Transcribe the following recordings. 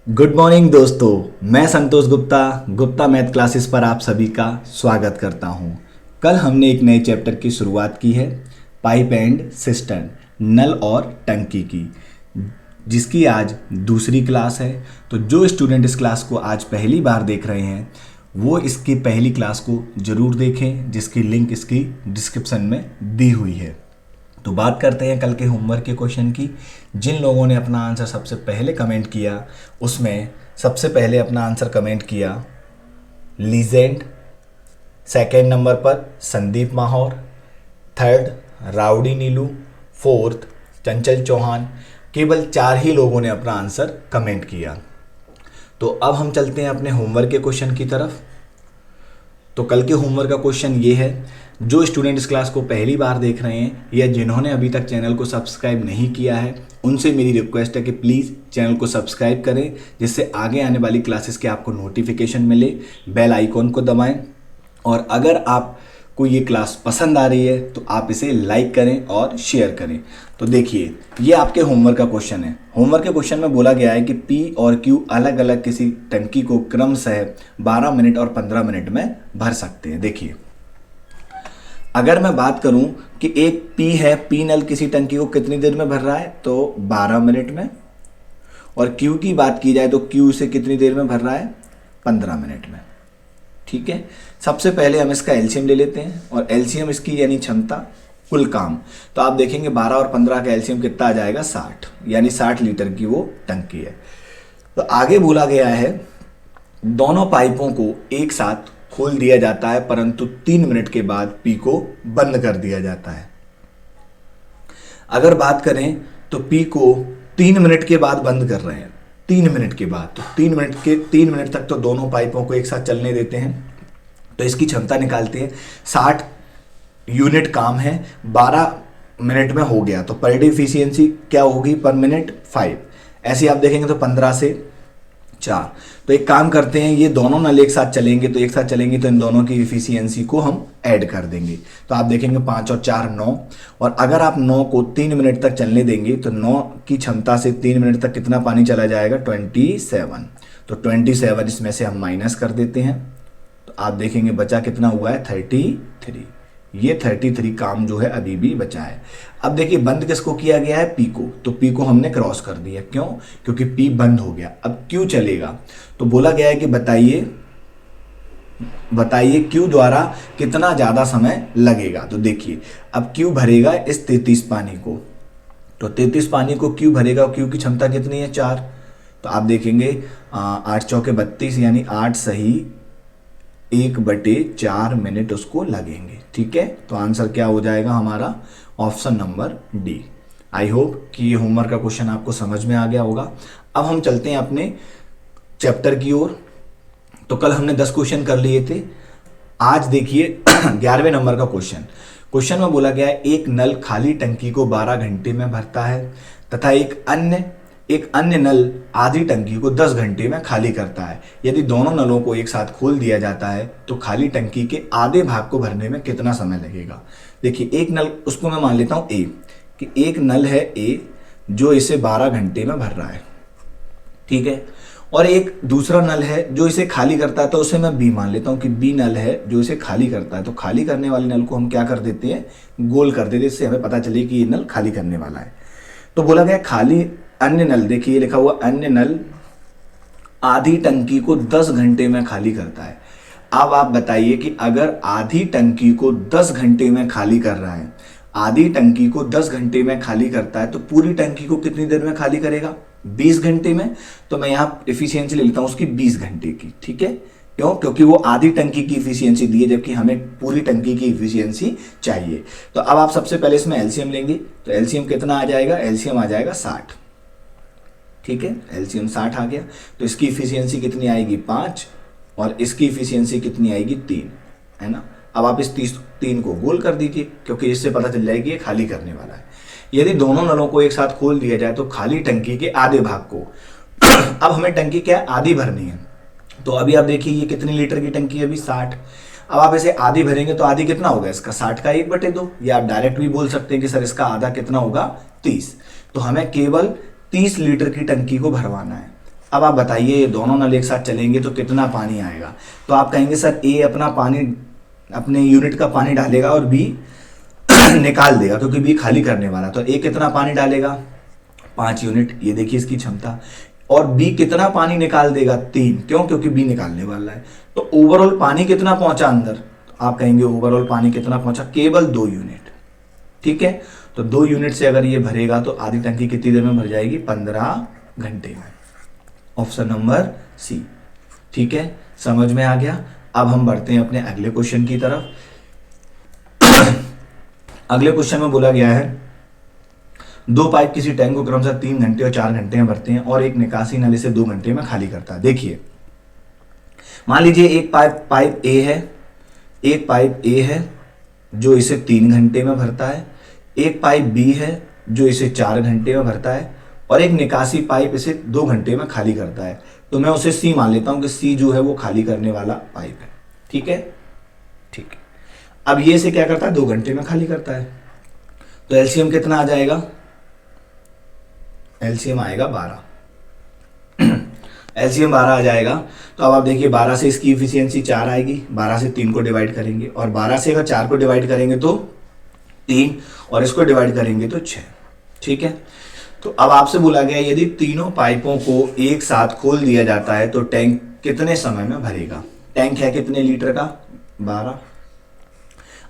Good morning दोस्तों, मैं संतोष Gupta math classes पर आप सभी का स्वागत करता हूं। कल हमने एक नए चैप्टर की शुरुआत की है, पाइप एंड सिस्टर्न, नल और टंकी की, जिसकी आज दूसरी क्लास है। तो जो स्टूडेंट इस क्लास को आज पहली बार देख रहे हैं वो इसकी पहली क्लास को ज़रूर देखें, जिसकी लिंक इसकी डिस्क्रिप्शन में दी हुई है। तो बात करते हैं कल के होमवर्क के क्वेश्चन की। जिन लोगों ने अपना आंसर सबसे पहले कमेंट किया, उसमें सबसे पहले अपना आंसर कमेंट किया लीजेंड, सेकेंड नंबर पर संदीप माहौर, थर्ड राउडी नीलू, फोर्थ चंचल चौहान। केवल 4 ही लोगों ने अपना आंसर कमेंट किया। तो अब हम चलते हैं अपने होमवर्क के क्वेश्चन की तरफ। तो कल के होमवर्क का क्वेश्चन ये है, जो स्टूडेंट इस क्लास को पहली बार देख रहे हैं या जिन्होंने अभी तक चैनल को सब्सक्राइब नहीं किया है, उनसे मेरी रिक्वेस्ट है कि प्लीज़ चैनल को सब्सक्राइब करें, जिससे आगे आने वाली क्लासेस के आपको नोटिफिकेशन मिले। बेल आइकॉन को दबाएं और अगर आपको ये क्लास पसंद आ रही है तो आप इसे लाइक करें और शेयर करें। तो देखिए, ये आपके होमवर्क का क्वेश्चन है। होमवर्क के क्वेश्चन में बोला गया है कि P और Q अलग अलग किसी टंकी को क्रमशः 12 मिनट और 15 मिनट में भर सकते हैं। देखिए, अगर मैं बात करूं कि एक P है, P नल किसी टंकी को कितनी देर में भर रहा है, तो 12 मिनट में। और Q की बात की जाए तो Q इसे कितनी देर में भर रहा है, 15 मिनट में। ठीक है, सबसे पहले हम इसका एलसीएम ले लेते हैं, और एलसीएम इसकी यानी क्षमता, कुल काम। तो आप देखेंगे 12 और 15 का एलसीएम कितना आ जाएगा, 60, यानी 60 लीटर की वो टंकी है। तो आगे बोला गया है दोनों पाइपों को एक साथ खोल दिया जाता है, परंतु 3 मिनट के बाद पी को बंद कर दिया जाता है। अगर बात करें तो पी को 3 मिनट के बाद बंद कर रहे हैं, 3 मिनट के बाद, तो 3 मिनट तक तो दोनों पाइपों को एक साथ चलने देते हैं। तो इसकी क्षमता निकालते हैं, 60 यूनिट काम है, 12 मिनट में हो गया, तो पर डे इफिशियंसी क्या होगी, पर मिनट 5। ऐसे आप देखेंगे तो 15 से 4। तो एक काम करते हैं, ये दोनों नल एक साथ चलेंगे, तो इन दोनों की इफिशियंसी को हम ऐड कर देंगे। तो आप देखेंगे 5 और 4 9, और अगर आप 9 को 3 मिनट तक चलने देंगे तो 9 की क्षमता से 3 मिनट तक कितना पानी चला जाएगा, 27। तो 27 इसमें से हम माइनस कर देते हैं, तो आप देखेंगे बचा कितना हुआ है, 33। ये 33 काम जो है अभी भी बचा है। अब देखिए, बंद किसको किया गया है, पी को, तो पी को हमने क्रॉस कर दिया। क्यों? क्योंकि पी बंद हो गया। अब क्यू चलेगा, तो बोला गया है कि बताइए क्यू द्वारा कितना ज्यादा समय लगेगा। तो देखिए, अब क्यू भरेगा इस 33 पानी को, तो 33 पानी को क्यू भरेगा, क्यू की क्षमता कितनी है, 4। तो आप देखेंगे 8 चौके 32, यानी 8 सही 1/4 मिनट उसको लगेंगे। ठीक है, तो आंसर क्या हो जाएगा हमारा, option number D. I hope कि ये होमवर्क का क्वेश्चन आपको समझ में आ गया होगा। अब हम चलते हैं अपने चैप्टर की ओर। तो कल हमने 10 क्वेश्चन कर लिए थे। आज देखिए 11वें नंबर का क्वेश्चन में बोला गया है, एक नल खाली टंकी को 12 घंटे में भरता है तथा एक अन्य नल आधी टंकी को 10 घंटे में खाली करता है। यदि दोनों नलों को एक साथ खोल दिया जाता है तो खाली टंकी के आधे भाग को भरने में कितना समय लगेगा। देखिए, एक नल, उसको मैं मान लेता हूं ए, कि एक नल है ए जो इसे 12 घंटे में भर रहा है। ठीक है, और एक दूसरा नल है जो इसे खाली करता है, तो उसे मैं बी मान लेता हूं कि बी नल है जो इसे खाली करता है। तो खाली करने वाले नल को हम क्या कर देते हैं, गोल कर देते हैं, इससे हमें पता चले कि ये नल खाली करने वाला है। तो बोला गया खाली अन्य नल, देखिए लिखा हुआ अन्य नल आधी टंकी को 10 घंटे में खाली करता है। अब आप बताइए कि अगर आधी टंकी को 10 घंटे में खाली कर रहा है, आधी टंकी को 10 घंटे में खाली करता है, तो पूरी टंकी को कितनी देर में खाली करेगा, 20 घंटे में। तो मैं यहां इफिशियंसी ले लेता हूं उसकी 20 घंटे की। ठीक है, क्यों? क्योंकि वो आधी टंकी की इफिशियंसी दी है, जबकि हमें पूरी टंकी की इफिशियंसी चाहिए। तो अब आप सबसे पहले इसमें एलसीएम लेंगे, तो एलसीएम कितना आ जाएगा, एलसीएम आ जाएगा 60। ठीक है, एलसीएम 60 आ गया, तो इसकी इफिशियंसी कितनी आएगी, 5, और इसकी इफिशियंसी कितनी आएगी, 3, है ना। अब आप इस 3 को गोल कर दीजिए, क्योंकि इससे पता चल जाएगी ये खाली करने वाला है। यदि दोनों नलों को एक साथ खोल दिया जाए तो खाली टंकी के आधे भाग को अब हमें टंकी क्या है, आधी भरनी है। तो अभी आप देखिए ये कितनी लीटर की टंकी है, अभी 60। अब आप इसे आधी भरेंगे तो आधी कितना होगा इसका, 60 का 1/2, या आप डायरेक्ट भी बोल सकते हैं कि सर इसका आधा कितना होगा, 30। तो हमें केवल 30 लीटर की टंकी को भरवाना है। अब आप बताइए ये दोनों नल एक साथ चलेंगे तो कितना पानी आएगा। तो आप कहेंगे सर ए अपना पानी अपने यूनिट का पानी डालेगा और बी निकाल देगा, क्योंकि बी खाली करने वाला। तो ए कितना पानी डालेगा 5 यूनिट, ये देखिए इसकी क्षमता। और बी कितना पानी निकाल देगा 3, क्यों, क्योंकि बी निकालने वाला है। तो ओवरऑल पानी कितना पहुंचा अंदर, आप कहेंगे ओवरऑल पानी कितना पहुंचा, केवल 2 यूनिट। ठीक है, तो 2 यूनिट से अगर ये भरेगा तो आधी टंकी कितनी देर में भर जाएगी, 15 घंटे में। Option number C. ठीक है, समझ में आ गया। अब हम बढ़ते हैं अपने अगले क्वेश्चन की तरफ। अगले क्वेश्चन में बोला गया है 2 पाइप किसी टैंक को क्रमशः 3 घंटे और 4 घंटे में भरते हैं और एक निकासी नली से 2 घंटे में खाली करता है। देखिए मान लीजिए एक पाइप ए है, एक पाइप ए है जो इसे 3 घंटे में भरता है, एक पाइप बी है जो इसे 4 घंटे में भरता है और एक निकासी पाइप इसे 2 घंटे में खाली करता है। तो मैं उसे सी मान लेता हूं कि सी जो है वो खाली करने वाला पाइप है। ठीक है, ठीक है। अब ये से क्या करता है, 2 घंटे में खाली करता है। तो एलसीएम कितना आ जाएगा, एलसीएम आएगा 12। एलसीएम 12 आ जाएगा। तो अब आप देखिए 12 से इसकी इफिशियंसी 4 आएगी, 12 से 3 को डिवाइड करेंगे और 12 से अगर 4 को डिवाइड करेंगे तो 3 और इसको डिवाइड करेंगे तो 6। ठीक है, तो अब आपसे बोला गया यदि तीनों पाइपों को एक साथ खोल दिया जाता है तो टैंक कितने समय में भरेगा। टैंक है कितने लीटर का, 12।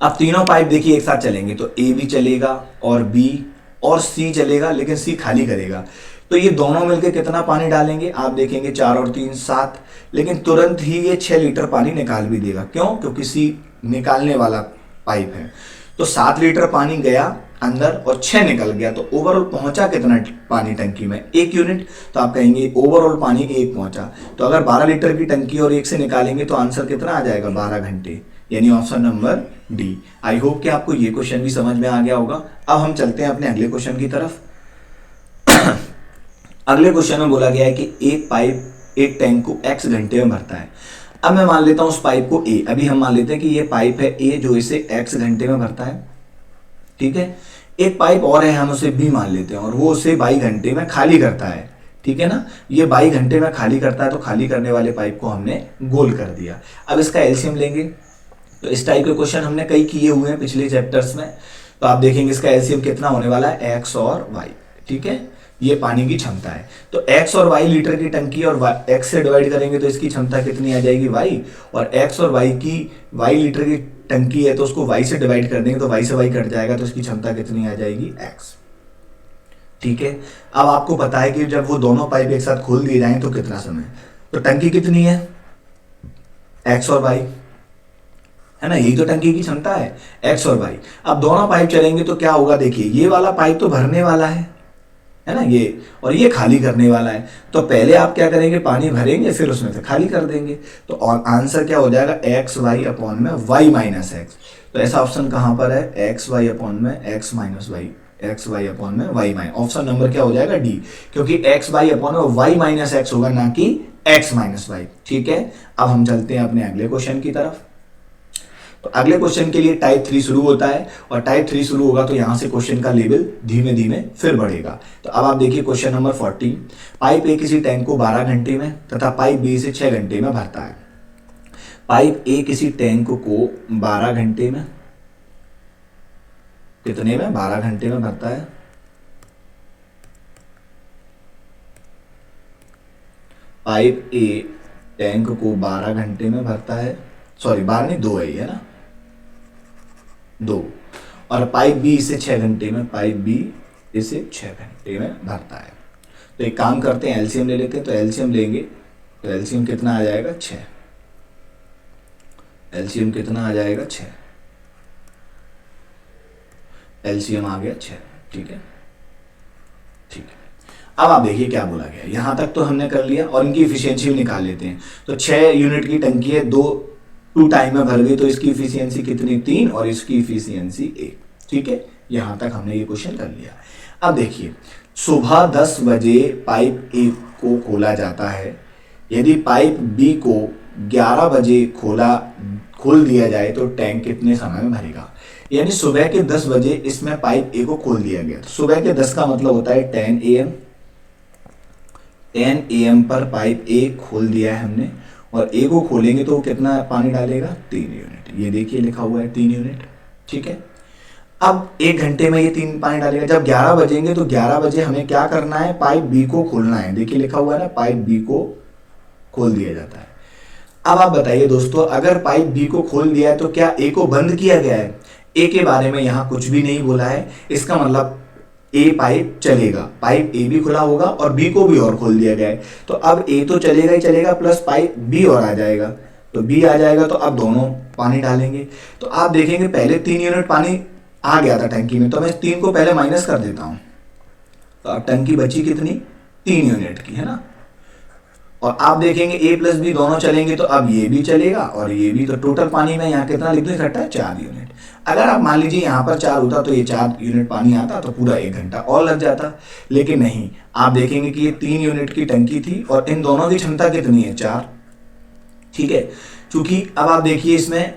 अब तीनों पाइप देखिए एक साथ चलेंगे तो ए भी चलेगा और बी और सी चलेगा, लेकिन सी खाली करेगा। तो ये दोनों मिलकर कितना पानी डालेंगे, आप देखेंगे 4 और 3 7, लेकिन तुरंत ही ये 6 लीटर पानी निकाल भी देगा। क्यों, क्योंकि सी निकालने वाला पाइप है। तो 7 लीटर पानी गया अंदर और 6 निकल गया। तो ओवरऑल पहुंचा कितना पानी टंकी में, 1 यूनिट। तो आप कहेंगे ओवरऑल पानी 1 पहुंचा। तो अगर 12 लीटर की टंकी और 1 से निकालेंगे तो आंसर कितना आ जाएगा, 12 घंटे, यानी option number D. I hope कि आपको ये क्वेश्चन भी समझ में आ गया होगा। अब हम चलते हैं अपने अगले क्वेश्चन की तरफ। अगले क्वेश्चन में बोला गया है कि एक पाइप एक टैंक को x घंटे में भरता है। अब मैं मान लेता हूं उस पाइप को ए, अभी हम मान लेते हैं कि ये पाइप है ए जो इसे x घंटे में भरता है। ठीक है, एक पाइप और है, हम उसे बी मान लेते हैं और वो उसे 22 घंटे में खाली करता है। ठीक है ना, ये 22 घंटे में खाली करता है, तो खाली करने वाले पाइप को हमने गोल कर दिया। अब इसका एलसीएम लेंगे। तो इस टाइप के क्वेश्चन हमने कई किए हुए हैं पिछले चैप्टर्स में। तो आप देखेंगे इसका एलसीएम कितना होने वाला है, एक्स और वाई। ठीक है, ये पानी की क्षमता है। तो x और y लीटर की टंकी और x से डिवाइड करेंगे तो इसकी क्षमता कितनी आ जाएगी, y। और x और y की y लीटर की टंकी है तो उसको y से डिवाइड कर देंगे तो y से y कट जाएगा तो इसकी क्षमता कितनी आ जाएगी, x। ठीक है, अब आपको पता है कि जब वो दोनों पाइप एक साथ खोल दिए जाएं तो कितना समय। तो टंकी कितनी है, x और y है ना, यही तो टंकी की क्षमता है, x और y। अब दोनों पाइप चलेंगे तो क्या होगा, देखिए ये वाला पाइप तो भरने वाला है ना, ये, और ये खाली करने वाला है। तो पहले आप क्या करेंगे, पानी भरेंगे फिर उसमें से खाली कर देंगे। तो आंसर क्या हो जाएगा, एक्स वाई अपॉन में वाई माइनस एक्स। तो ऐसा ऑप्शन कहां पर है, एक्स वाई अपॉन में X minus Y, X Y upon में वाई माइनस। ऑप्शन नंबर क्या हो जाएगा, डी, क्योंकि एक्स वाई अपॉन में वाई माइनस एक्स होगा, ना कि एक्स माइनस वाई। ठीक है, अब हम चलते हैं अपने अगले क्वेश्चन की तरफ। तो अगले क्वेश्चन के लिए टाइप 3 शुरू होता है और टाइप 3 शुरू होगा तो यहां से क्वेश्चन का लेवल धीमे धीमे फिर बढ़ेगा। तो अब आप देखिए क्वेश्चन नंबर 14। पाइप ए किसी टैंक को 12 घंटे में तथा पाइप बी से 6 घंटे में भरता है। पाइप ए किसी टैंक को 12 घंटे में, कितने में, 12 घंटे में भरता है। पाइप ए टैंक को 12 घंटे में भरता है, सॉरी 12 नहीं 2 है, ना 2। और पाइप बी इसे 6 घंटे में, पाइप बी इसे 6 घंटे में भरता है। तो एक काम करते हैं, एलसीएम ले लेते हैं। तो एलसीएम लेंगे तो एलसीएम कितना आ जाएगा, 6। एलसीएम कितना आ जाएगा, 6। एलसीएम आ गया 6। ठीक है, ठीक है। अब आप देखिए क्या बोला गया, यहां तक तो हमने कर लिया और इनकी इफिशियंसी भी निकाल लेते हैं। तो 6 यूनिट की टंकी है, 2 टाइम में भर गई तो इसकी इफिशियंसी कितनी, 3, और इसकी इफिशियंसी 1। ठीक है, यहां तक हमने ये क्वेश्चन कर लिया। अब देखिए सुबह 10 बजे पाइप ए को खोला जाता है। यदि पाइप बी को 11 बजे खोल दिया जाए तो टैंक कितने समय में भरेगा। यानी सुबह के 10 बजे इसमें पाइप ए को खोल दिया गया। तो सुबह के 10 का मतलब होता है 10 AM। 10 AM पर पाइप ए खोल दिया है हमने, और ए को खोलेंगे तो कितना पानी डालेगा, 3 यूनिट। ये देखिए लिखा हुआ है 3 यूनिट, ठीक है। अब 1 घंटे में ये 3 पानी डालेगा। जब 11 बजेंगे तो 11 बजे हमें क्या करना है, पाइप बी को खोलना है। देखिए लिखा हुआ है ना, पाइप बी को खोल दिया जाता है। अब आप बताइए दोस्तों, अगर पाइप बी को खोल दिया है तो क्या ए को बंद किया गया है? ए के बारे में यहाँ कुछ भी नहीं बोला है। इसका मतलब ए पाइप चलेगा, पाइप ए भी खुला होगा और बी को भी और खोल दिया गया है, तो अब ए तो चलेगा ही चलेगा, प्लस पाइप बी और आ जाएगा, तो बी आ जाएगा, तो अब दोनों पानी डालेंगे। तो आप देखेंगे पहले 3 यूनिट पानी आ गया था टंकी में, तो मैं 3 को पहले माइनस कर देता हूँ, तो अब टंकी बची कितनी, 3 यूनिट की, है ना। और आप देखेंगे ए प्लस बी दोनों चलेंगे, तो अब ये भी चलेगा और ये भी, तो टोटल पानी में यहाँ कितना लिख सकता है, 4 यूनिट। अगर आप मान लीजिए यहाँ पर 4 होता तो ये 4 यूनिट पानी आता तो पूरा 1 घंटा और लग जाता, लेकिन नहीं। आप देखेंगे कि ये 3 यूनिट की टंकी थी और इन दोनों की क्षमता कितनी है, 4, ठीक है। चूंकि अब आप देखिए इसमें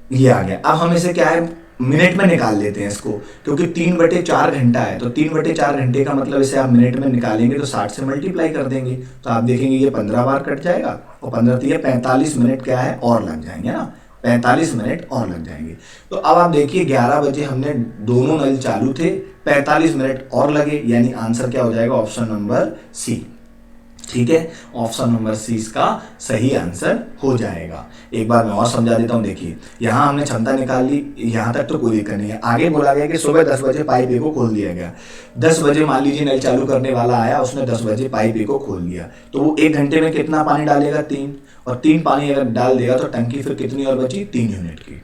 ये आ गया, अब हम इसे क्या है, मिनट में निकाल लेते हैं इसको, क्योंकि 3/4 घंटा है, तो 3/4 घंटे का मतलब इसे आप मिनट में निकालेंगे तो 60 से मल्टीप्लाई कर देंगे, तो आप देखेंगे ये 15 बार कट जाएगा, और 15 तो ये 45 मिनट क्या है और लग जाएंगे ना, 45 मिनट और लग जाएंगे। तो अब आप देखिए 11 बजे हमने दोनों नल चालू थे, 45 मिनट और लगे, यानी आंसर क्या हो जाएगा, ऑप्शन नंबर सी, ठीक है। ऑप्शन नंबर सी इसका सही आंसर हो जाएगा। एक बार मैं और समझा देता हूँ, देखिए यहाँ हमने क्षमता निकाल ली, यहाँ तक तो कोई दिक्कत नहीं है। आगे बोला गया कि सुबह 10 बजे पाइप ए को खोल दिया गया, 10 बजे मान लीजिए नल चालू करने वाला आया, उसने 10 बजे पाइप ए को खोल दिया, तो वो 1 घंटे में कितना पानी डालेगा, 3, और 3 पानी अगर डाल देगा तो टंकी फिर कितनी और बची, 3 यूनिट की।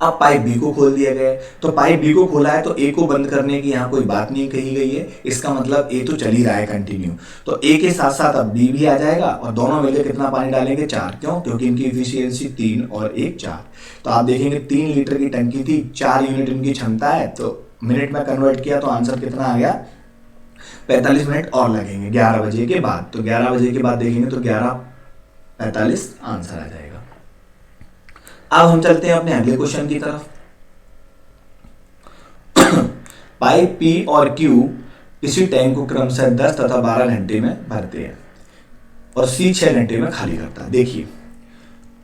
अब पाइप बी को खोल दिया गया है, तो पाइप बी को खोला है तो ए को बंद करने की यहाँ कोई बात नहीं कही गई है, इसका मतलब ए तो चल ही रहा है कंटिन्यू, तो ए के साथ साथ अब बी भी आ जाएगा, और दोनों मिलकर कितना पानी डालेंगे, 4, क्यों, क्योंकि इनकी इफिशियंसी 3 और 1 4। तो आप देखेंगे 3 लीटर की टंकी थी, 4 यूनिट इनकी क्षमता है, तो मिनट में कन्वर्ट किया तो आंसर कितना आ गया, 45 मिनट और लगेंगे 11 बजे के बाद। तो 11 बजे के बाद देखेंगे तो 11:45 आंसर आ जाएगा। अब हम चलते हैं अपने अगले क्वेश्चन की तरफ। पाइप पी और क्यू इसी टैंक को क्रमशः 10 तथा 12 घंटे में भरते हैं और सी 6 घंटे में खाली करता है। देखिए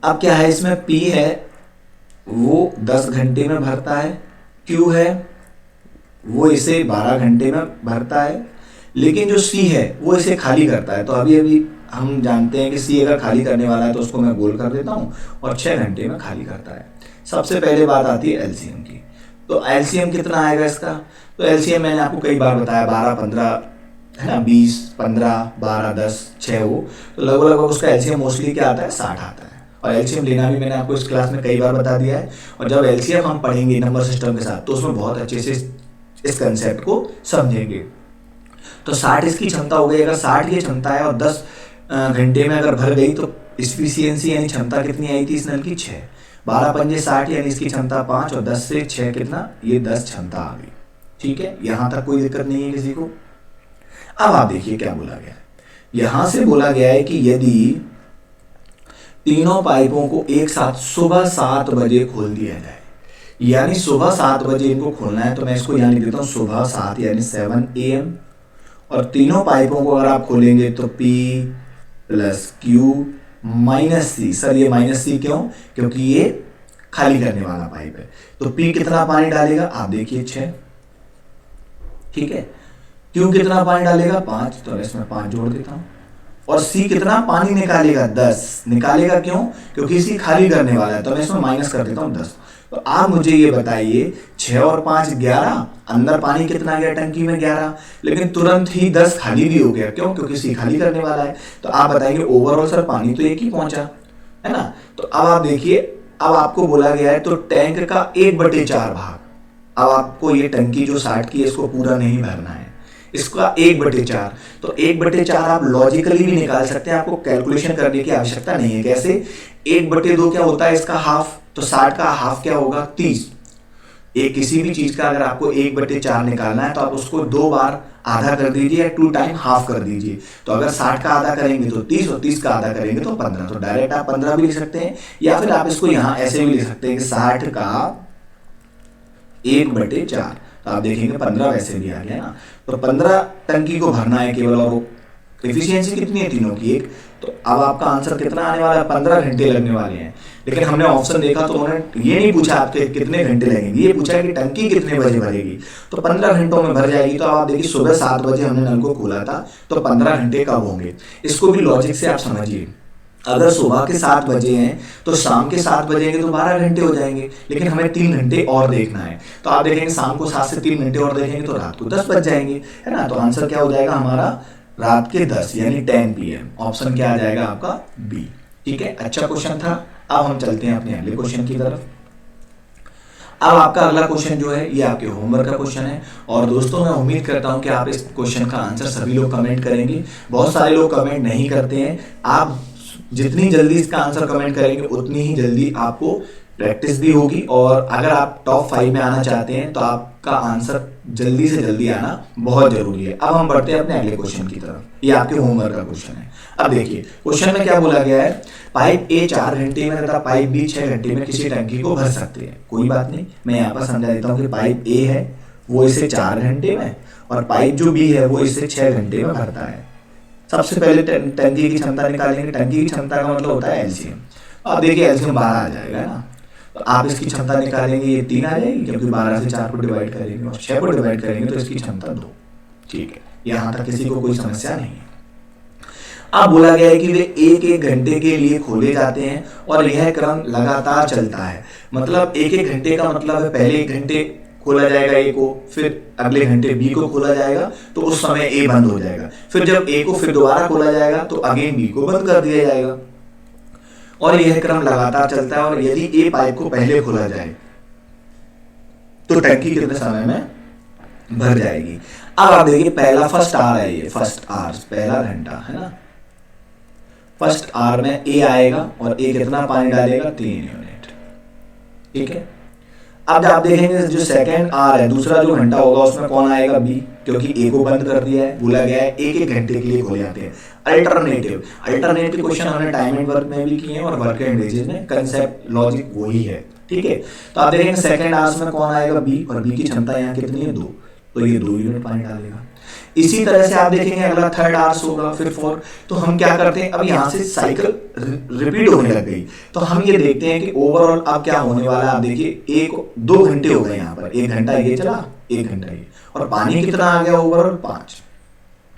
अब क्या है, इसमें पी है वो 10 घंटे में भरता है, क्यू है वो इसे 12 घंटे में भरता है, लेकिन जो सी है वो इसे खाली करता है। तो अभी हम जानते हैं कि सी अगर खाली करने वाला है तो उसको मैं गोल कर देता हूँ, और 6 घंटे में खाली करता है। सबसे पहले बात आती है एलसीएम की, तो एलसीएम कितना आएगा इसका, तो एलसीएम मैंने आपको कई बार बताया, 12 15 है ना, 20 15 12 10 6 हो, तो लगभग उसका एलसीएम मोस्टली क्या आता है, 60 आता है। और एलसीएम लेना भी मैंने आपको इस क्लास में कई बार बता दिया है, और जब एलसीएम हम पढ़ेंगे नंबर सिस्टम के साथ तो उसमें बहुत अच्छे से इस कंसेप्ट को समझेंगे। तो 60 इसकी क्षमता हो गई, अगर 60 की क्षमता है और 10 घंटे में अगर भर गई तो इफिशियंसी यानी क्षमता कितनी आई थी इस नल की, 6, 12 पंजे 60 यानी इसकी क्षमता 5, और 10 से 6 कितना, ये 10 क्षमता आ गई, ठीक है। यहां तक कोई दिक्कत नहीं है किसी को। अब आप देखिए क्या बोला गया है, यहां से बोला गया है कि यदि तीनों पाइपों को एक साथ सुबह 7 बजे खोल दिया जाए, यानी सुबह 7 बजे इनको खोलना है, तो मैं इसको यहां लिख देता हूं सुबह 7 यानी 7 AM, और तीनों पाइपों को अगर आप खोलेंगे तो P प्लस Q माइनस सी। सर ये माइनस सी क्यों, क्योंकि ये खाली करने वाला पाइप है, तो P कितना पानी डालेगा, आप देखिए 6, ठीक है। Q कितना पानी डालेगा, 5, तो इसमें 5 जोड़ देता हूं, और C कितना पानी निकालेगा, 10 निकालेगा, क्यों, क्योंकि C खाली करने वाला है, तो मैं इसमें माइनस कर देता हूं 10। तो आप मुझे ये बताइए 6 और 5 11, अंदर पानी कितना गया टंकी में, 11, लेकिन तुरंत ही 10 खाली भी हो गया, क्यों, क्योंकि सी खाली करने वाला है। तो आप बताइए ओवरऑल सर पानी तो एक ही पहुंचा, है ना। तो अब आप देखिए, अब आपको बोला गया है तो टैंक का 1/4 भाग, अब आपको ये टंकी जो 60 की है इसको पूरा नहीं भरना है, इसका 1/4, तो 1/4 आप लॉजिकली भी निकाल सकते हैं, आपको कैलकुलेशन करने की आवश्यकता नहीं है। कैसे, 1/2 क्या होता है इसका हाफ, तो 60 का हाफ क्या होगा, 30। एक किसी भी चीज का अगर आपको 1/4 निकालना है तो आप उसको 2 बार आधा कर दीजिए, या 2 टाइम हाफ कर दीजिए। तो अगर 60 का आधा करेंगे तो 30, और 30 का आधा करेंगे तो 15, तो डायरेक्ट आप 15 भी लिख सकते हैं, या फिर आप इसको यहां ऐसे भी लिख सकते हैं कि 60 का 1/4, तो आप देखेंगे 15 वैसे भी आ गया ना। तो 15 टंकी को भरना है केवल, और एफिशिएंसी कितनी है तीनों की 1, तो अब आपका आंसर कितना आने वाला है, 15 घंटे लगने वाले हैं। लेकिन हमने ऑप्शन देखा तो उन्होंने ये नहीं पूछा आपके कितने घंटे लगेंगे, ये पूछा कि टंकी कितने बजे भरेगी, तो 15 घंटों में भर जाएगी। तो आप देखिए सुबह 7 बजे हमने नल को खोला था, तो 15 घंटे कब होंगे, इसको भी लॉजिक से आप समझिए। अगर सुबह के 7 बजे हैं तो शाम के 7 बजेंगे तो 12 घंटे हो जाएंगे, लेकिन हमें 3 घंटे और देखना है। तो आप देखेंगे शाम को 7 से 3 घंटे और देखेंगे तो रात को 10 बज जाएंगे, है ना। तो आंसर क्या हो जाएगा हमारा, रात के 10 यानी 10 PM। ऑप्शन क्या आ जाएगा आपका बी। ठीक है, अच्छा क्वेश्चन था। अब हम चलते हैं अपने अगले क्वेश्चन की तरफ। अब आपका अगला क्वेश्चन जो है ये आपके होमवर्क का क्वेश्चन है। और दोस्तों मैं उम्मीद करता हूं कि आप इस क्वेश्चन का आंसर सभी लोग कमेंट करेंगे। बहुत सारे लोग कमेंट नहीं करते हैं। आप जितनी जल्दी इसका आंसर कमेंट करेंगे उतनी ही जल्दी आपको प्रैक्टिस भी होगी, और अगर आप टॉप 5 में आना चाहते हैं तो आपका आंसर जल्दी से जल्दी आना बहुत जरूरी है। अब हम बढ़ते हैं अपने अगले क्वेश्चन की तरफ। ये आपके होमवर्क का क्वेश्चन है। अब देखिए क्वेश्चन में क्या बोला गया है, पाइप ए 4 घंटे में तथा पाइप बी 6 घंटे में किसी टंकी को भर सकते हैं। कोई बात नहीं, मैं यहाँ पर समझा देता हूँ कि पाइप ए है वो इसे 4 घंटे में, और पाइप जो बी है वो इसे 6 घंटे में भरता है। सबसे पहले टंकी की क्षमता निकालेंगे। टंकी की क्षमता का मतलब होता है एलसीएम। अब देखिए एलसीएम 12 आ जाएगा ना, तो आप इसकी क्षमता निकालेंगे, ये 3 आ जाएगी, क्योंकि 12 से 4 को डिवाइड करेंगे और 6 को डिवाइड करेंगे तो इसकी क्षमता 2। ठीक है, यहाँ तक किसी को कोई समस्या नहीं है। अब बोला गया है कि वे एक एक घंटे के लिए खोले जाते हैं और यह क्रम लगातार चलता है। मतलब एक एक घंटे का मतलब है पहले 1 घंटे खोला जाएगा ए को, फिर अगले घंटे बी को खोला जाएगा, तो उस समय ए बंद हो जाएगा। फिर जब ए को फिर दोबारा खोला जाएगा तो अगेन बी को बंद कर दिया जाएगा, और यह क्रम लगातार चलता है। और यदि ए पाइप को पहले खोला जाए तो टंकी कितने समय में भर जाएगी। अब आप देखिए पहला फर्स्ट आर है, ये फर्स्ट आर पहला घंटा है ना। फर्स्ट आर में ए आएगा और ए कितना पानी डालेगा, 3 यूनिट। ठीक है, अब आप देखेंगे जो सेकंड आर है, दूसरा जो घंटा होगा उसमें कौन आएगा, बी, क्योंकि ए को बंद कर दिया है। बोला गया है एक एक घंटे के लिए खोले जाते हैं। अल्टरनेटिव क्वेश्चन हमने टाइम एंड वर्क में भी किए हैं और वर्क एंड वेजेस में, कंसेप्ट लॉजिक वही है। ठीक है, तो आप देखेंगे सेकंड आवर्स में कौन आएगा, बी, और बी की क्षमता यहाँ कितनी है, 2, तो ये 2 यूनिट पानी डालेगा। इसी तरह से आप देखेंगे अगला थर्ड आवर्स होगा, फिर 4। तो हम क्या करते हैं, अब यहाँ से साइकिल रिपीट होने लग गई, तो हम ये देखते हैं कि ओवरऑल अब क्या होने वाला है। आप देखिए 2 घंटे हो गए यहाँ पर, 1 घंटा ये चला, 1 घंटा ये, और पानी कितना आ गया ओवरऑल, 5,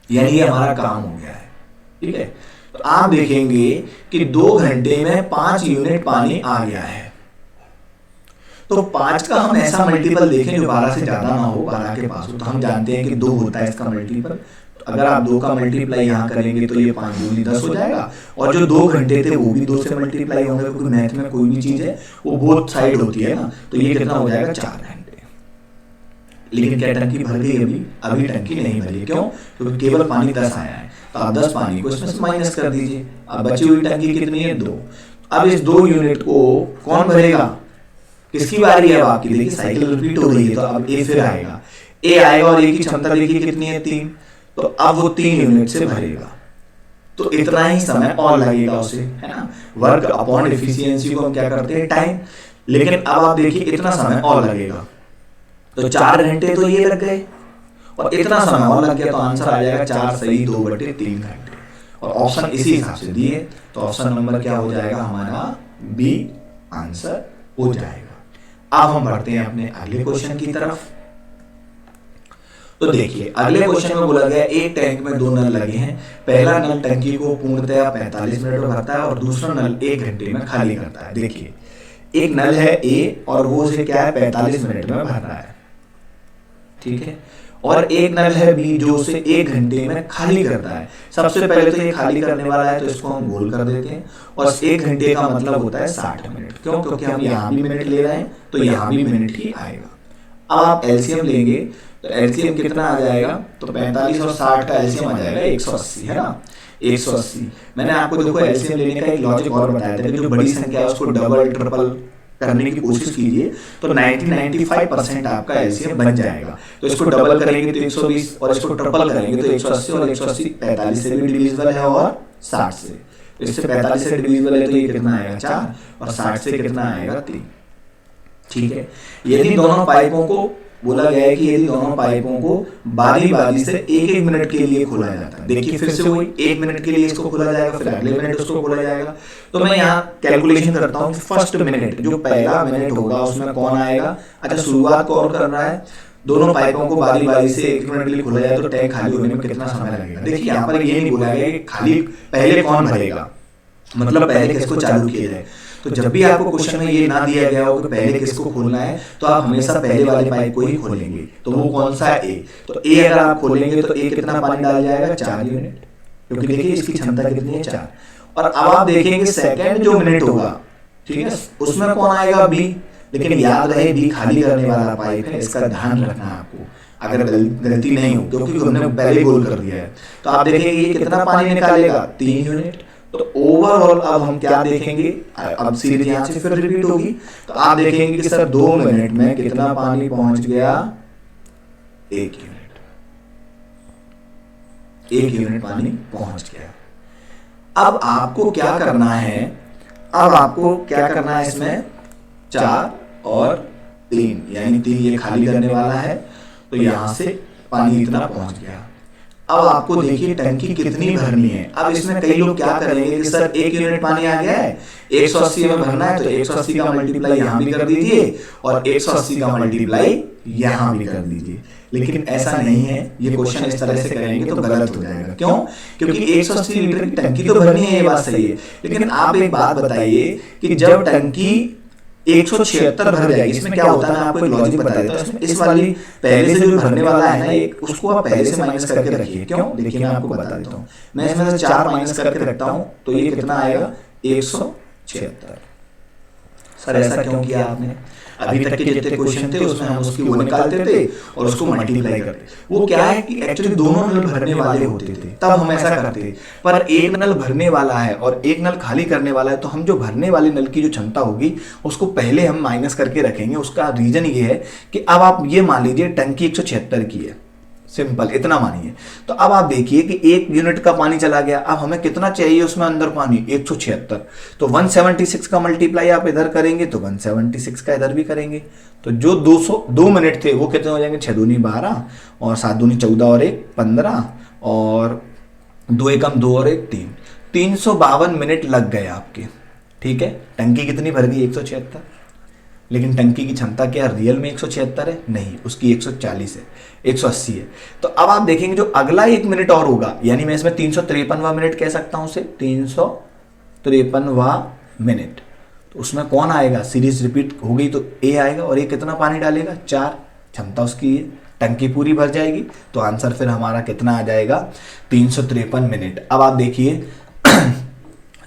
यानी ये हमारा काम हो गया है। ठीक है, तो आप देखेंगे कि 2 घंटे में 5 यूनिट पानी आ गया है। तो 5 का हम ऐसा मल्टीपल देखें जो 12 से ज्यादा ना हो, 12 के पास हो, तो हम जानते हैं कि 2 होता है इसका मल्टीपल। तो अगर आप 2 का मल्टीप्लाई यहाँ करेंगे तो ये 5 दूनी 10 हो जाएगा, और जो 2 घंटे थे वो भी 2 से मल्टीप्लाई होंगे, क्योंकि मैथ में कोई भी चीज है वो बोथ साइड होती है ना। तो ये कितना हो जाएगा, 4 घंटे। लेकिन क्या टंकी भर गई अभी टंकी नहीं भरी। क्यों, क्योंकि केवल पानी 10 आया है, तो आप 10 पानी को इसमें से माइनस कर दीजिए। अब बची हुई टंकी कितनी है, 2। अब इस 2 यूनिट को कौन भरेगा, किसकी बारी है, अब आपकी। देखिए साइकिल रिपीट हो रही है, तो अब ए फिर आएगा, ए आएगा और ए की क्षमता देखिए कितनी है, 3, तो अब वो 3 यूनिट से भरेगा। तो इतना ही समय और लगेगा उसे, है ना। वर्क अपॉन एफिशिएंसी को हम क्या करते हैं, टाइम। लेकिन अब आप देखिए इतना समय और लगेगा, तो 4 घंटे तो ये लग गए और इतना समय और लग गया, तो आंसर आ जाएगा 4 सही 2/3 घंटे। और ऑप्शन इसी हिसाब से दिए, तो ऑप्शन नंबर क्या हो जाएगा हमारा, बी आंसर हो जाएगा। अब हम बढ़ते हैं अपने अगले क्वेश्चन की तरफ। तो देखिए अगले क्वेश्चन में बोला गया एक टैंक में 2 नल लगे हैं। पहला नल टंकी को पूर्णतया 45 मिनट में भरता है और दूसरा नल 1 घंटे में खाली करता है। देखिए एक नल है ए और वो उसे क्या है 45 मिनट में भर रहा है, ठीक है, और एक नल है बी जो उसे 1 घंटे में खाली करता है। सबसे पहले तो ये खाली करने वाला है, तो इसको हम गोल कर देते हैं, और 1 घंटे का मतलब होता है 60 मिनट। क्यों, क्योंकि हम यहाँ भी मिनट ले रहे हैं तो यहाँ भी मिनट ही आएगा। अब आप एलसीएम लेंगे तो एलसीएम कितना आ जाएगा, तो 45 और 60 का एलसीएम आ जाएगा 180, है ना, 180। मैंने आपको देखो एलसीएम लेने का एक लॉजिक और बताया था कि जो बड़ी संख्या है उसको डबल ट्रिपल करने की कोशिश कीजिए, तो 95% आपका एलसीएम बन जाएगा। तो इसको डबल करेंगे तो 120 और इसको ट्रिपल करेंगे तो 180, और 180 45 से भी डिविजिबल है और 60 से, तो इससे 45 से डिविजिबल है तो ये कितना आएगा 4, और 60 से कितना आएगा 3। ठीक है, यदि दोनों पाइपों को बोला गया है कि यदि दोनों पाइपों को बारी बारी से एक एक मिनट के लिए खोला जाता है, देखिए फिर से वही एक मिनट के लिए इसको खोला जाएगा, फिर अगले मिनट उसको खोला जाएगा। तो मैं यहाँ कैलकुलेशन करता हूँ कि फर्स्ट मिनट, जो पहला मिनट होगा उसमें कौन आएगा। अच्छा, शुरुआत कौन कर रहा है, दोनों पाइपों को बारी बारी से एक मिनट के लिए खोला जाए तो टैंक खाली होने में कितना समय लगेगा। देखिए यहाँ पर ये नहीं बोला गया कि खाली पहले कौन भरेगा, मतलब पहले किसको चालू किया जाए। तो जब भी आपको क्वेश्चन में ये ना दिया गया हो कि पहले किसको खोलना है, तो आप हमेशा पहले वाले पाइप को ही खोलेंगे। तो वो कौन सा है, ए। तो ए अगर आप खोलेंगे तो ए कितना पानी डाल जाएगा, 4 यूनिट, क्योंकि देखिए इसकी क्षमता कितनी है, 4। और अब आप देखेंगे सेकेंड जो मिनट होगा, ठीक है, उसमें कौन आएगा, बी। लेकिन याद रहे बी खाली करने वाला पाइप है, इसका ध्यान रखना है आपको, अगर गलती नहीं हो, क्योंकि हमने पहले गोल कर दिया है। तो आप देखेंगे ये कितना पानी निकालेगा, 3 यूनिट। तो ओवरऑल अब हम क्या देखेंगे, अब सीरीज यहाँ से फिर रिपीट होगी। तो आप देखेंगे कि सर 2 मिनट में कितना पानी पहुंच गया, 1 यूनिट। 1 यूनिट पानी पहुंच गया। अब आपको क्या करना है, अब आपको क्या करना है, इसमें 4 और 3, यानी 3 ये खाली करने वाला है, तो यहां से पानी इतना पहुंच गया। अब आपको देखिए टंकी कितनी भरनी है। अब इसमें कई लोग क्या करेंगे कि सर 1 यूनिट पानी आ गया है, 180 में भरना है, तो 180 का मल्टीप्लाई यहाँ भी कर दीजिए और 180 का मल्टीप्लाई यहाँ भी कर दीजिए। लेकिन ऐसा नहीं है, ये क्वेश्चन इस तरह से करेंगे तो गलत हो जाएगा। क्यों? क्योंकि 180 लीटर की टंकी तो भरनी है, ये बात सही है, लेकिन आप एक बात बताइए कि जब टंकी 176 भर जाएगी, इसमें क्या होता है, मैं आपको एक लॉजिक बता देता हूँ। इसमें इस वाली पहले से जो भरने वाला है ना, एक उसको आप पहले से माइनस करके रखिए। क्यों? देखिए मैं आपको बता देता हूँ, मैं इसमें से 4 माइनस करके रखता हूँ, तो ये कितना आएगा, 176। सर ऐसा क्यों किया आपने? अभी तक के जितने क्वेश्चन थे उसमें हम उसकी वो निकालते थे और उसको मल्टीप्लाई करते। वो क्या है कि एक्चुअली दोनों नल भरने वाले होते थे, तब हम ऐसा करते। पर एक नल भरने वाला है और एक नल खाली करने वाला है, तो हम जो भरने वाले नल की जो क्षमता होगी उसको पहले हम माइनस करके रखेंगे। उसका रीजन ये है कि अब आप ये मान लीजिए टंकी 176 की है, सिंपल इतना मानिए। तो अब आप देखिए कि 1 यूनिट का पानी चला गया, अब हमें कितना चाहिए उसमें अंदर पानी, 176। तो 176 का मल्टीप्लाई आप इधर करेंगे तो 176 का इधर भी करेंगे, तो जो 2 मिनट थे वो कितने हो जाएंगे, 6 दूनी 12 और 7 दूनी 14 और 1 15 और 2 एकम 2 और 1 3, 352 मिनट लग गए आपके। ठीक है, टंकी कितनी भर गई, 176। लेकिन टंकी की क्षमता क्या है, रियल में 176 है, नहीं, उसकी 140 है, 180 है। तो अब आप देखेंगे जो अगला 1 मिनट और होगा, यानी मैं इसमें 353वां मिनट कह सकता हूं उसे, 353वां मिनट। तो उसमें कौन आएगा, सीरीज रिपीट हो गई तो ए आएगा, और ये कितना पानी डालेगा, 4, क्षमता उसकी है, टंकी पूरी भर जाएगी। तो आंसर फिर हमारा कितना आ जाएगा, 353 मिनट। अब आप देखिए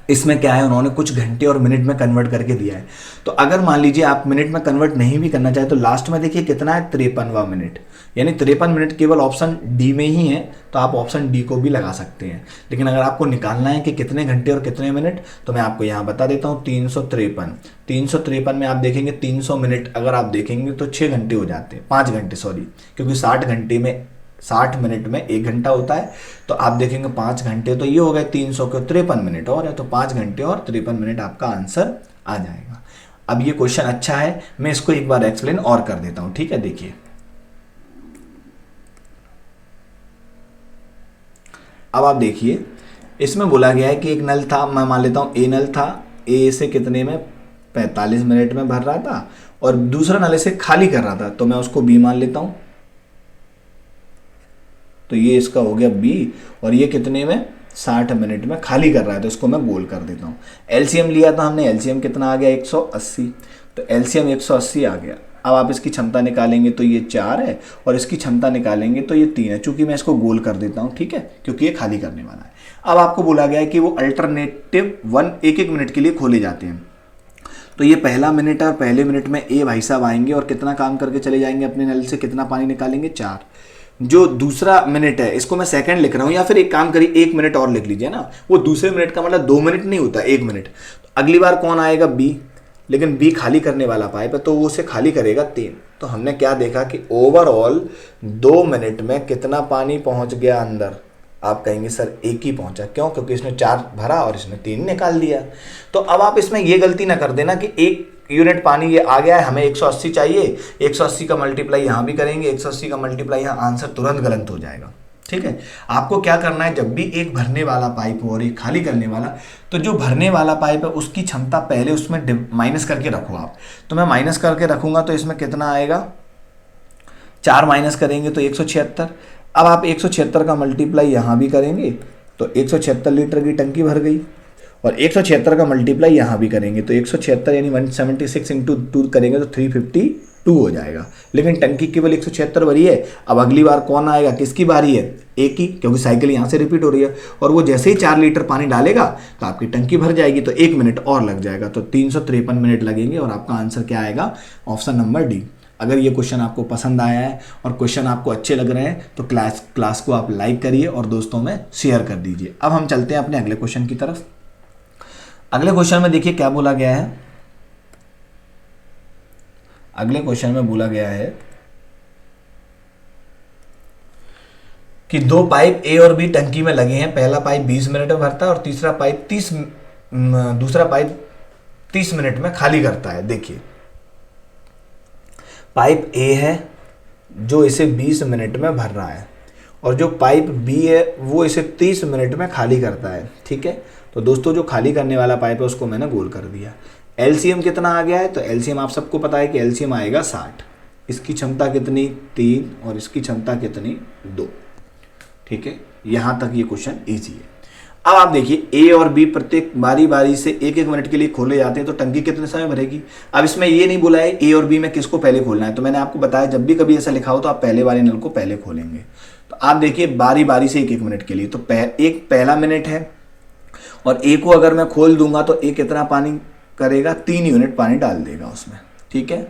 इसमें क्या है, उन्होंने कुछ घंटे और मिनट में कन्वर्ट करके दिया है। तो अगर मान लीजिए आप मिनट में कन्वर्ट नहीं भी करना चाहे तो लास्ट में देखिए कितना है, 53वां मिनट, यानी 53 मिनट केवल ऑप्शन डी में ही है, तो आप ऑप्शन डी को भी लगा सकते हैं। लेकिन अगर आपको निकालना है कि कितने घंटे और कितने मिनट, तो मैं आपको यहाँ बता देता हूँ, 353 में आप देखेंगे 300 मिनट अगर आप देखेंगे तो 6 घंटे हो जाते हैं, 5 घंटे सॉरी, क्योंकि 60 मिनट में 1 घंटा होता है। तो आप देखेंगे 5 घंटे, तो ये हो गए 300 के 53 मिनट और है, तो 5 घंटे और 53 मिनट आपका आंसर आ जाएगा। अब ये क्वेश्चन अच्छा है, मैं इसको एक बार एक्सप्लेन और कर देता हूं। ठीक है, देखिए अब आप देखिए इसमें बोला गया है कि एक नल था, मैं मान लेता हूं ए नल था, ए से कितने में 45 मिनट में भर रहा था और दूसरा नल से खाली कर रहा था, तो मैं उसको बी मान लेता हूं। तो ये इसका हो गया बी, और ये कितने में 60 मिनट में खाली कर रहा है, तो इसको मैं गोल कर देता हूँ। एलसीएम लिया था हमने, एलसीएम कितना आ गया, 180। तो एलसीएम 180 आ गया। अब आप इसकी क्षमता निकालेंगे तो ये 4 है और इसकी क्षमता निकालेंगे तो ये 3 है, चूंकि मैं इसको गोल कर देता हूँ। ठीक है, क्योंकि ये खाली करने वाला है। अब आपको बोला गया है कि वो अल्टरनेटिव 1 मिनट के लिए खोले जाते हैं। तो ये पहला मिनट है और पहले मिनट में ए भाई साहब आएंगे और कितना काम करके चले जाएंगे, अपने नल से कितना पानी निकालेंगे, 4। जो दूसरा मिनट है इसको मैं सेकंड लिख रहा हूं, या फिर एक काम करिए 1 मिनट और लिख लीजिए ना, वो दूसरे मिनट का मतलब 2 मिनट नहीं होता, 1 मिनट। तो अगली बार कौन आएगा, बी, लेकिन बी खाली करने वाला पाइप है तो वो उसे खाली करेगा 3। तो हमने क्या देखा कि ओवरऑल 2 मिनट में कितना पानी पहुंच गया अंदर, आप कहेंगे सर 1 ही पहुंचा, क्यों, क्योंकि इसने 4 भरा और इसने 3 निकाल दिया। तो अब आप इसमें ये गलती ना कर देना कि एक यूनिट पानी ये आ गया है, हमें 180 चाहिए, 180 का मल्टीप्लाई यहाँ भी करेंगे, 180 का मल्टीप्लाई यहाँ, आंसर तुरंत गलत हो जाएगा। ठीक है, आपको क्या करना है, जब भी एक भरने वाला पाइप हो और एक खाली करने वाला, तो जो भरने वाला पाइप है उसकी क्षमता पहले उसमें माइनस करके रखो आप। तो मैं माइनस करके रखूंगा तो इसमें कितना आएगा, 4 माइनस करेंगे तो 176। अब आप 176 का मल्टीप्लाई यहाँ भी करेंगे तो 176 लीटर की टंकी भर गई, और 176 का मल्टीप्लाई यहाँ भी करेंगे तो 176 यानी 176 इंटू 2 करेंगे तो 352 हो जाएगा। लेकिन टंकी केवल 176 भरी है। अब अगली बार कौन आएगा, किसकी बारी है, एक ही, क्योंकि साइकिल यहाँ से रिपीट हो रही है, और वो जैसे ही 4 लीटर पानी डालेगा तो आपकी टंकी भर जाएगी, तो 1 मिनट और लग जाएगा, तो 353 मिनट लगेंगे, और आपका आंसर क्या आएगा, ऑप्शन नंबर डी। अगर ये क्वेश्चन आपको पसंद आया है और क्वेश्चन आपको अच्छे लग रहे हैं तो क्लास को आप लाइक करिए और दोस्तों में शेयर कर दीजिए। अब हम चलते हैं अपने अगले क्वेश्चन की तरफ। अगले क्वेश्चन में देखिए क्या बोला गया है। अगले क्वेश्चन में बोला गया है कि 2 पाइप ए और बी टंकी में लगे हैं। पहला पाइप 20 मिनट में भरता है और दूसरा पाइप 30 मिनट में खाली करता है। देखिए पाइप ए है जो इसे 20 मिनट में भर रहा है, और जो पाइप बी है वो इसे 30 मिनट में खाली करता है। ठीक है, तो दोस्तों जो खाली करने वाला पाइप है उसको मैंने गोल कर दिया। एलसीएम कितना आ गया है, तो एलसीएम आप सबको पता है कि एलसीएम आएगा 60। इसकी क्षमता कितनी, 3, और इसकी क्षमता कितनी, 2। ठीक है, यहाँ तक ये क्वेश्चन ईजी है। अब आप देखिए ए और बी प्रत्येक बारी बारी से 1-1 मिनट के लिए खोले जाते हैं, तो टंकी कितने समय भरेगी। अब इसमें ये नहीं बोला है ए और बी में किसको पहले खोलना है, तो मैंने आपको बताया जब भी कभी ऐसा लिखा हो तो आप पहले वाले नल को पहले खोलेंगे। तो आप देखिए बारी बारी से 1-1 मिनट के लिए, तो एक पहला मिनट है, और ए को अगर मैं खोल दूंगा तो ए कितना पानी करेगा, 3 यूनिट पानी डाल देगा उसमें। ठीक है,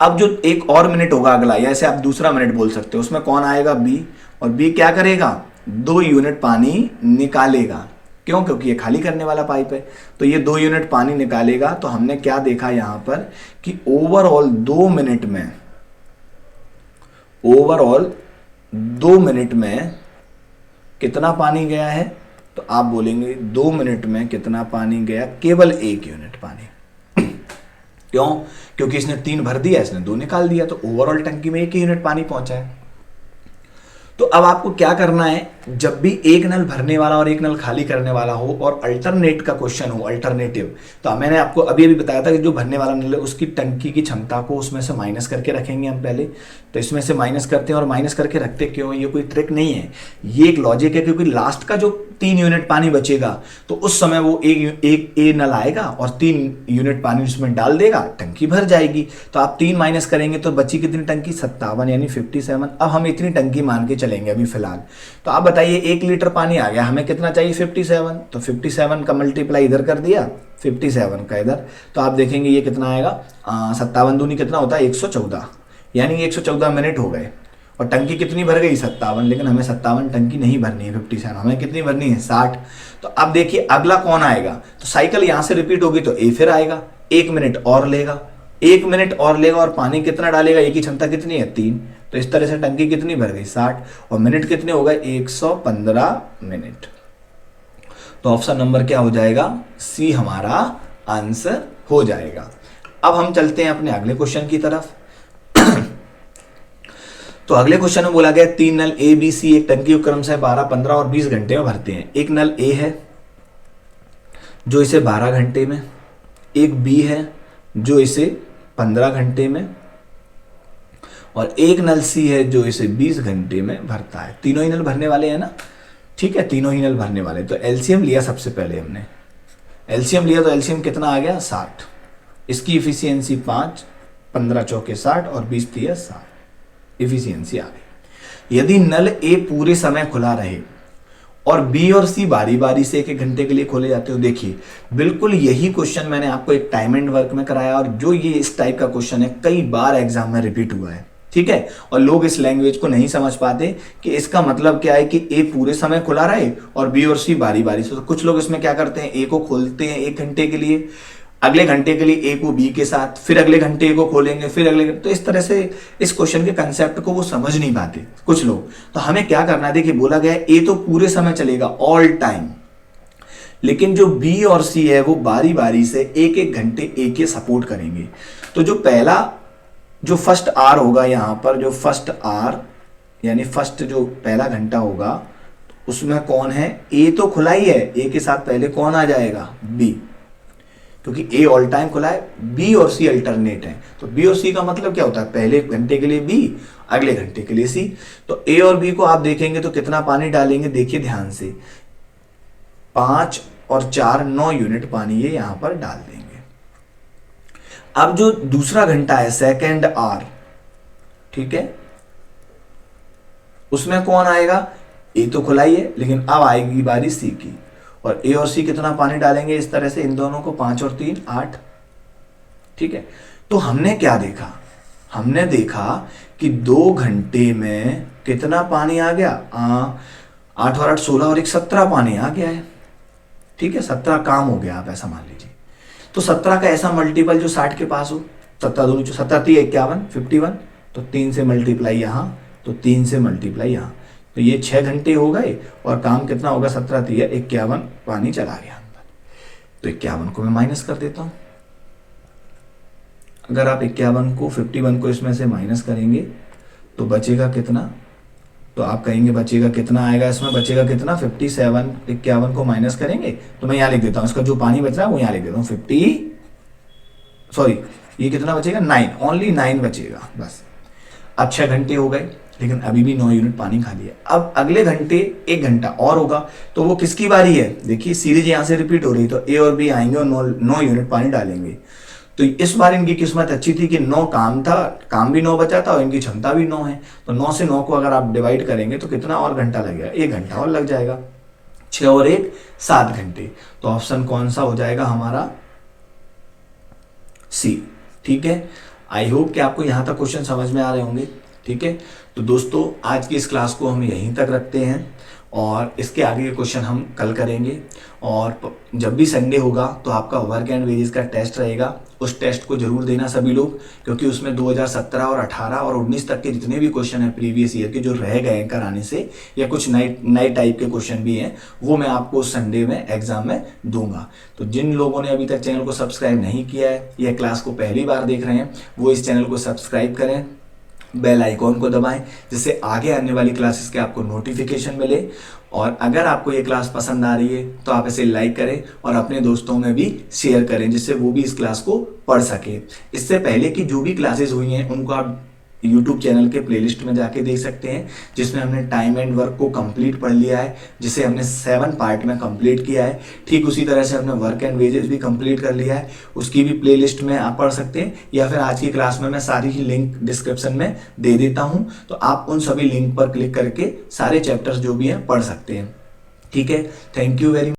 अब जो एक और मिनट होगा अगला, या ऐसे आप दूसरा मिनट बोल सकते हो, उसमें कौन आएगा, बी, और बी क्या करेगा, 2 यूनिट पानी निकालेगा। क्यों, क्योंकि ये खाली करने वाला पाइप है, तो ये 2 यूनिट पानी निकालेगा। तो हमने क्या देखा यहां पर कि ओवरऑल 2 मिनट में कितना पानी गया है, तो आप बोलेंगे 2 मिनट में कितना पानी गया, केवल 1 यूनिट पानी। क्यों, क्योंकि इसने 3 भर दिया, इसने 2 निकाल दिया, तो ओवरऑल टंकी में 1 यूनिट पानी पहुंचा है। तो अब आपको क्या करना है, जब भी एक नल भरने वाला और एक नल खाली करने वाला हो और अल्टरनेट का क्वेश्चन हो, अल्टरनेटिव, तो मैंने आपको अभी बताया था कि जो भरने वाला नल है उसकी टंकी की क्षमता को उसमें से माइनस करके रखेंगे हम पहले। तो इसमें से माइनस करते हैं, और माइनस करके रखते क्यों, ये कोई ट्रिक नहीं है, ये एक लॉजिक है, क्योंकि लास्ट का जो 3 यूनिट पानी बचेगा तो उस समय वो एक ए नल आएगा और 3 यूनिट पानी उसमें डाल देगा, टंकी भर जाएगी। तो आप 3 माइनस करेंगे तो बची कितनी टंकी, 57 यानी 57। अब हम इतनी टंकी मान के चलेंगे अभी फिलहाल। तो आप बताइए 1 लीटर पानी आ गया, हमें कितना चाहिए, 57। तो 57 का मल्टीप्लाई इधर कर दिया, 57 का इधर, तो आप देखेंगे ये कितना आएगा, 57 दूनी कितना होता है, 114, यानी 114 मिनट हो गए, और टंकी कितनी भर गई, 57। लेकिन हमें 57 टंकी नहीं भरनी है, 57 हमें कितनी भरनी है, 60। तो अब देखिए अगला कौन आएगा, तो साइकिल यहां से रिपीट होगी तो ए फिर आएगा, 1 मिनट और लेगा, 1 मिनट और लेगा, और पानी कितना डालेगा, ए की क्षमता कितनी है, 3। तो इस तरह से टंकी कितनी भर गई, 60, और मिनट कितने हो गए, 115 मिनट। तो ऑप्शन नंबर क्या हो जाएगा, सी हमारा आंसर हो जाएगा। अब हम चलते हैं अपने अगले क्वेश्चन की तरफ। तो अगले क्वेश्चन में बोला गया 3 नल ए बी सी एक टंकी को क्रम से 12, 15 और 20 घंटे में भरते हैं। एक नल ए है जो इसे 12 घंटे में, एक बी है जो इसे 15 घंटे में, और एक नल सी है जो इसे 20 घंटे में भरता है। तीनों ही नल भरने वाले हैं ना, ठीक है, तीनों ही नल भरने वाले। तो एलसीएम लिया, सबसे पहले हमने एलसीएम लिया, तो एलसीएम कितना आ गया, 60। इसकी इफिशियंसी 5, 15 चौके 60 और 20 दिया 60, इफिशियंसी आ गई। यदि नल ए पूरे समय खुला रहे और बी और सी बारी बारी से 1-1 घंटे के लिए खोले जाते हो, देखिए बिल्कुल यही क्वेश्चन मैंने आपको एक टाइम एंड वर्क में कराया, और जो ये इस टाइप का क्वेश्चन है कई बार एग्जाम में रिपीट हुआ है। ठीक है, और लोग इस लैंग्वेज को नहीं समझ पाते कि इसका मतलब क्या है कि ए पूरे समय खुला रहे और बी और सी बारी बारी से। तो कुछ लोग इसमें क्या करते हैं, ए को खोलते हैं 1 घंटे के लिए, अगले घंटे के लिए ए को बी के साथ, फिर अगले घंटे ए को खोलेंगे, फिर अगले, तो इस तरह से इस क्वेश्चन के कंसेप्ट को वो समझ नहीं पाते कुछ लोग। तो हमें क्या करना है, देखिए बोला गया है ए तो पूरे समय चलेगा, ऑल टाइम, लेकिन जो बी और सी है वो बारी बारी से एक एक घंटे ए के सपोर्ट करेंगे। तो जो फर्स्ट आर होगा यहाँ पर, जो फर्स्ट आर यानी फर्स्ट जो पहला घंटा होगा उसमें कौन है, ए तो खुला ही है, ए के साथ पहले कौन आ जाएगा, बी, क्योंकि ए ऑल टाइम खुला है, बी और सी अल्टरनेट है। तो बी और सी का मतलब क्या होता है, पहले घंटे के लिए बी, अगले घंटे के लिए सी। तो ए और बी को आप देखेंगे तो कितना पानी डालेंगे, देखिए ध्यान से, 5 और 4 9 यूनिट पानी ये यहां पर डाल देंगे। अब जो दूसरा घंटा है सेकेंड आर, ठीक है, उसमें कौन आएगा, ए तो खुला ही है, लेकिन अब आएगी बारी सी की, और ए और सी कितना पानी डालेंगे इस तरह से, इन दोनों को 5 और 3 8, ठीक है। तो हमने क्या देखा, हमने देखा कि 2 घंटे में कितना पानी आ गया, 8 और 8 16 और 1 17 पानी आ गया है, ठीक है, 17 काम हो गया, आप ऐसा मान लीजिए। तो 17 का ऐसा मल्टीपल जो 60 के पास हो, 17 दूनी 17 3 51 51, तो 3 से मल्टीप्लाई यहाँ, तो 3 से मल्टीप्लाई यहाँ, तो ये 6 घंटे हो गए, और काम कितना होगा, 17 3 51 पानी चला गया अंदर। तो 51 को मैं माइनस कर देता हूं। अगर आप 51 को 51 को इसमें से माइनस करेंगे तो बचेगा कितना, तो आप कहेंगे बचेगा कितना आएगा, इसमें बचेगा कितना, 57, 51 को माइनस करेंगे तो मैं यहाँ लिख देता हूँ, इसका जो पानी बच रहा है वो यहाँ लिख देता हूँ, 50 सॉरी ये कितना बचेगा, 9, ओनली 9 बचेगा बस। अब 6 घंटे हो गए, लेकिन अभी भी 9 यूनिट पानी खाली है। अब अगले घंटे 1 घंटा और होगा, तो वो किसकी बारी है, देखिए सीरीज यहाँ से रिपीट हो रही, तो ए और बी आएंगे और 9 यूनिट पानी डालेंगे। तो इस बार इनकी किस्मत अच्छी थी कि 9 काम था, काम भी 9 बचा था और इनकी क्षमता भी 9 है, तो 9 से 9 को अगर आप डिवाइड करेंगे तो कितना और घंटा लगेगा, 1 घंटा और लग जाएगा, 6 और 1 7 घंटे। तो ऑप्शन कौन सा हो जाएगा हमारा, सी, ठीक है। आई होप कि आपको यहाँ तक क्वेश्चन समझ में आ रहे होंगे, ठीक है। तो दोस्तों आज की इस क्लास को हम यहीं तक रखते हैं, और इसके आगे के क्वेश्चन हम कल करेंगे। और जब भी संडे होगा तो आपका वर्क एंड वेजेस का टेस्ट रहेगा, उस टेस्ट को जरूर देना सभी लोग, क्योंकि उसमें 2017 और 18 और 19 तक के जितने भी क्वेश्चन हैं प्रीवियस ईयर के जो रह गए हैं कराने से, या कुछ नए टाइप के क्वेश्चन भी हैं, वो मैं आपको उस संडे में एग्जाम में दूंगा। तो जिन लोगों ने अभी तक चैनल को सब्सक्राइब नहीं किया है या क्लास को पहली बार देख रहे हैं, वो इस चैनल को सब्सक्राइब करें, बेल आइकॉन को दबाएं, जिससे आगे आने वाली क्लासेस के आपको नोटिफिकेशन मिले। और अगर आपको ये क्लास पसंद आ रही है तो आप इसे लाइक करें और अपने दोस्तों में भी शेयर करें, जिससे वो भी इस क्लास को पढ़ सके। इससे पहले की जो भी क्लासेस हुई हैं उनको आप यूट्यूब चैनल के प्लेलिस्ट में जाके देख सकते हैं, जिसमें हमने टाइम एंड वर्क को कंप्लीट पढ़ लिया है, जिसे हमने 7 पार्ट में कंप्लीट किया है। ठीक उसी तरह से हमने वर्क एंड वेजेस भी कंप्लीट कर लिया है, उसकी भी प्लेलिस्ट में आप पढ़ सकते हैं, या फिर आज की क्लास में मैं सारी ही लिंक डिस्क्रिप्शन में दे देता हूं, तो आप उन सभी लिंक पर क्लिक करके सारे चैप्टर्स जो भी हैं पढ़ सकते हैं। ठीक है, थैंक यू वेरी मच।